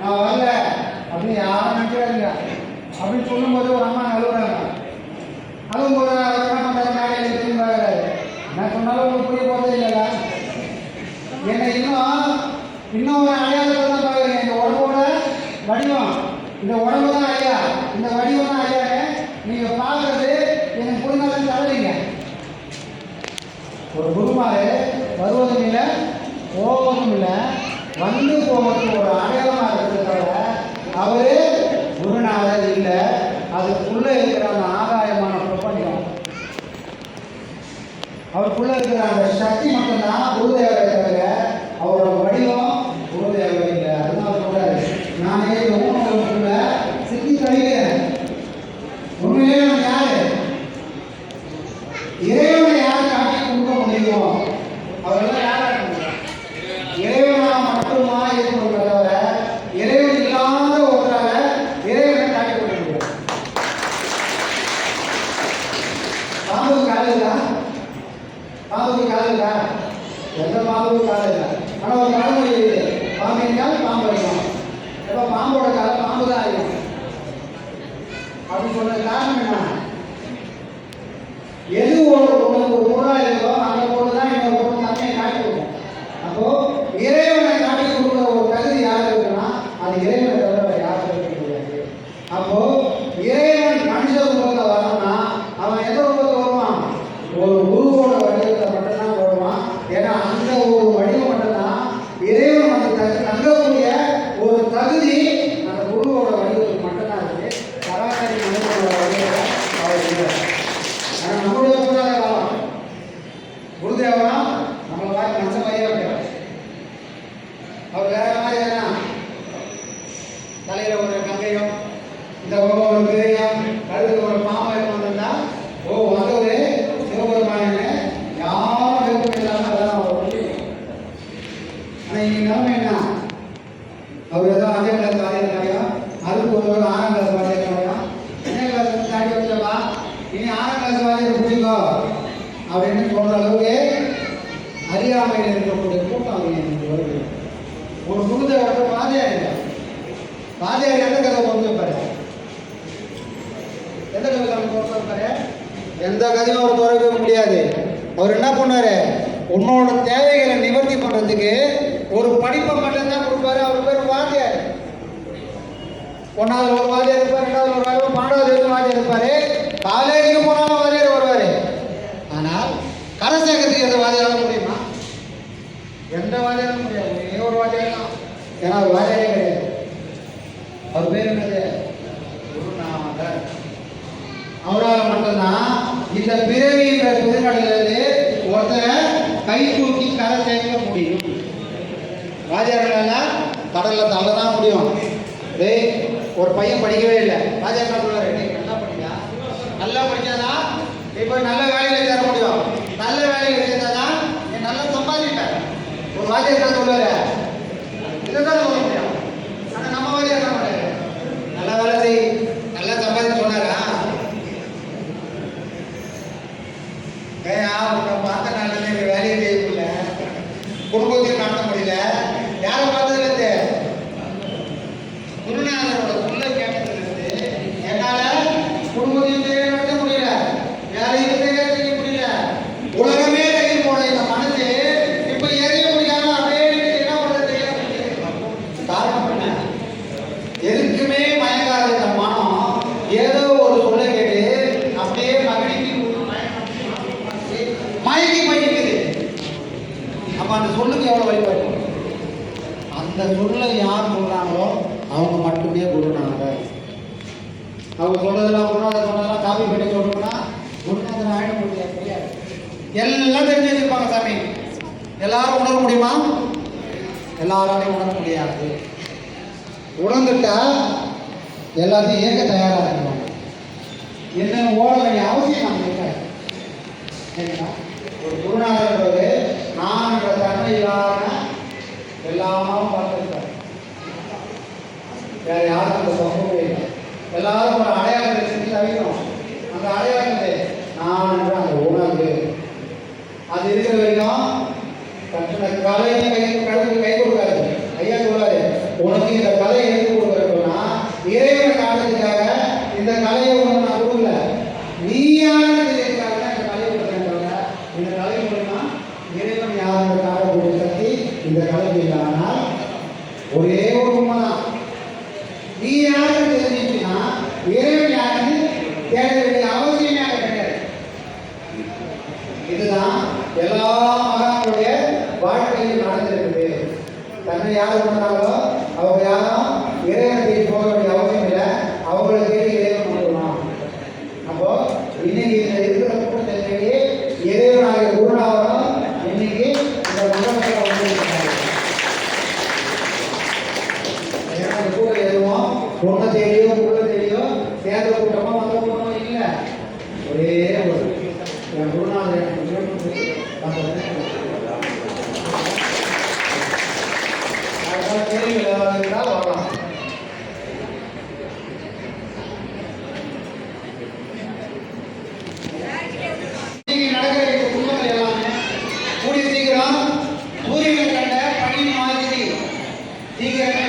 நான் வரல அப்படின்னு யாரும் நினைக்கிறாங்க. அப்படின்னு சொல்லும்போது ஒரு அம்மா அழுகுறாங்க. அழுகும்போது என்ன பண்ணுறாரு, நாளைக்கு திரும்பி வராது. நான் சொன்னாலும் உங்களுக்கு புரிய போகிறதே இல்லைல்ல. என்னை இன்னும் ஒரு அடையாளத்தை தான் பார்க்குறீங்க. இந்த உடம்போட வடிவம், இந்த உடம்பு தான் ஐயா, இந்த வடிவம் தான் ஐயா. நீங்கள் பார்க்குறது எனக்கு புரிஞ்சாலும் தவறீங்க. ஒரு குருமாரு வருவதும் இல்லை, போவதும் இல்லை, வந்து போவதும் ஒரு அடையாளமாக இருக்கிறத அவரு குருநாதர் இல்லை. அதுக்குள்ளே இருக்கிற அந்த ஆதாயமான பிரபஞ்சம், அவருக்குள்ள இருக்கிற அந்த சக்தி மட்டும்தான் குருதேவரை தவிர அவரோட வடிவம் குருதேவர் இல்லை. அதனால சொல்றாரு, நானே உங்களுக்குள்ள சிக்கி கழிக்கிறேன். உண்மையிலே நான் யாரு? இறைவனை யார் காட்டி கொடுக்க முடியும்? அவரெல்லாம் யாரா இருக்க? இறைவனா மட்டுமா இருக்கணும் தவிர இறைவன் இல்லாத ஒருத்தரால இறைவனை காட்டி கொடுக்க முடியும். பாம்புக்கு காலையில பாம்புக்கு காலையில எந்த பாம்புக்கு காலையில. ஆனால் ஒரு பழமொழி இருக்குது, பாம்பினால் பாம்பு அடிக்கும். எப்போ பாம்போட காலை பாம்பு தான் அடிக்கும் அப்படின்னு சொன்னது காரணம் என்ன? எது உங்களுக்கு ஒரு பொருளாக இருக்கோ அந்த பொருள் தான் இன்னொரு பொருள் தன்மையை காட்டி கொடுக்கும். அப்போ இறைவனை காட்டி கொடுக்குற ஒரு தகுதி யார் இருக்குன்னா அது இறைவனை தவிர யாரும் இருக்க முடியாது. அப்போ இறைவன் மனுஷ ரூபத்தில் வரணும்னா அவன் எந்த ரூபத்தில் வருவான்? ஒரு குருவோட வடிவத்தை மட்டும்தான் வருவான். ஏன்னா அந்த ஒரு வடிவம் மட்டும்தான் இறைவன் அந்த தங்கக்கூடிய ஒரு தகுதி அந்த குருவோட வடிவத்துக்கு மட்டும்தான் இருக்கு. சராசரி மனிதனோட வடிவத்தை அவர் இல்லை. ஆனால் நம்முடைய குருநாத காலம் குருதேவா நம்மளை பார்த்து மனுஷ மாதிரியே இருக்கிறார். அவர் வேற மாதிரி என்ன, தலையில ஒரு கங்கையும் இந்த ஒரு பெரியும் கழுதுக்கு ஒரு பாம்பை வந்திருந்தா ஓ வந்தவரே சிவபெருமான யாரும் விருப்பம் இல்லாமல் அதெல்லாம் அவர் புரியும். ஆனால் இன்னைக்கு நிலைமை என்ன, அவர் ஏதோ 5ஆம் கிளாஸ் வாதியம், அதுக்கு ஒரு 6ஆம் கிளாஸ் வாதியம், 1ஆம் கிளாஸ் தாண்டி வச்சவா இனி 6ஆம் கிளாஸ் வாதியம் பிடிக்கோ அப்படின்னு சொல்ற அளவுக்கு அறியாமையில் இருக்கக்கூடிய கூட்டம் அவங்க வருது. ஒரு குருதேவருக்கு வாதியார் இல்லை. வாதியார் எந்த கதை பொறுத்து வைப்பாரு? எந்த கதை பொறுத்து வைப்பாரு? எந்த கதையும் அவர் துறக்க முடியாது. அவர் என்ன பண்ணாரு, உன்னோட தேவைகளை நிவர்த்தி பண்றதுக்கு ஒரு படிப்பை மட்டும்தான் கொடுப்பாரு. அவர் பேர் வாத்தியார். 1வது ஒரு வாத்தியார் இருப்பார், 2வது ஒரு வாத்தியார், 12வது வாத்தியார் இருப்பாரு. காலேஜுக்கு போனாலும் வாத்தியார் வருவாரு. ஆனால் கரை சேர்க்கறதுக்கு எந்த வாத்தியாரால முடியுமா? எந்த வாத்தியாரும் முடியாது. ஒரே ஒரு வாத்தியார் தான். ஏன்னா அவர் வாத்தியாரே கிடையாது. அவர் பேர் என்னது? குருநாதர். அவரால் மட்டும்தான் இந்த பிறவின்ற பெருங்கடலிலிருந்து ஒருத்தரை கை தூக்கி கரை சேர்க்க முடியும். வாத்தியார்களால் கடலில் தள்ள தான் முடியும். டேய் ஒரு பையன் படிக்கவே இல்லை, வாத்தியார் என்ன சொல்லுவாரு, நல்லா படிக்கா, நல்லா படிச்சாதான் இப்போ நல்ல வேலையில் சேர முடியும். நல்ல வேலையில் சேர்ந்தாதான் நீ நல்லா சம்பாதிப்பேன். ஒரு வாத்தியார் என்ன சொல்லுவாரு, இதை தான் சொல்ல முடியும். ஆனால் நம்ம வாத்தியார் என்ன பண்ணாரு, நல்ல வேலை செய், நல்லா சம்பாதிச்சு சொன்னாரா? பார்த்த நாளில் எங்கள் வேலையை செய்ய முடியல, குடும்பத்தையும் நடத்த முடியல. யாரை பார்த்ததுலேருந்து? குருநாதரோட சொல்ல கேட்டதுலேருந்து என்னால் குடும்பத்தையும் நடத்த முடியல, வேலையும் செய்ய முடியல. உலகமே கை போட இந்த மனசு இப்போ எரிய முடியாம அப்படியே என்ன பண்ணுறது தெரியல. காரணம் என்ன? எதுக்குமே மயங்காத இந்த மனம் ஏதோ ஒரு சொல்ல கேட்டு அப்படியே மயங்கி மயங்குது. அப்ப அந்த சொல்லுக்கு எவ்வளவு வழிபாடு? அந்த சொல்லை யார் சொல்றாங்களோ அவங்க மட்டுமே குருநாதர். அவங்க சொல்றதெல்லாம் குருநாதர் சொன்னதெல்லாம் காப்பி பண்ணி சொல்லணும்னா குருநாதர் ஆயிட முடியாது. எல்லாம் தெரிஞ்சு வச்சிருப்பாங்க சாமி. எல்லாரும் உணர முடியுமா? எல்லாராலையும் உணர முடியாது. உணர்ந்துட்டா எல்லாத்தையும் இயக்க தயாராக இருப்பாங்க. என்ன ஓட வேண்டிய அவசியம் நம்ம இருக்காது. சரிங்களா? ஒரு குருநாதர் நான் என்ற தன்மை இல்லாம எல்லாமும் பார்த்துருக்காரு. வேற யாரும் அந்த சம்பவமே இல்லை. எல்லாரும் ஒரு அடையாளத்தை செஞ்சு தவிக்கணும். அந்த அடையாளத்தை நான் என்ற அந்த உணர்வு அது இருக்கிற வரைக்கும் கலையை கை கொடுக்காது. ஐயா சொல்றாரு, உனக்கு இந்த கலை யார் பண்ணாங்களோ அவங்க யாரும் இறைவனை போக வேண்டிய அவசியம் இல்லை, அவங்களுக்கு இறைவன் வந்துடலாம். அப்போ இன்னைக்கு இந்த இருக்கிற கூட்டத்தை இறைவனாகிய குருநாதரும் இன்னைக்கு இந்த மண்டபத்தில் வந்துருக்காங்க. ஏன்னா இந்த கூட்டம் எதுவும் பொண்ணை தேடியோ புள்ள தேடியோ சேர்ந்த கூட்டமா வந்த கூட்டமோ இல்லை. ஒரே ஒரு என் குருநாதர் கேள்வி இருந்தால் வரலாம். நடக்கிற இந்த குடும்பங்கள் எல்லாமே கூடிய சீக்கிரம் சூரியனை கண்ட பனி மாதிரி சீக்கிரம்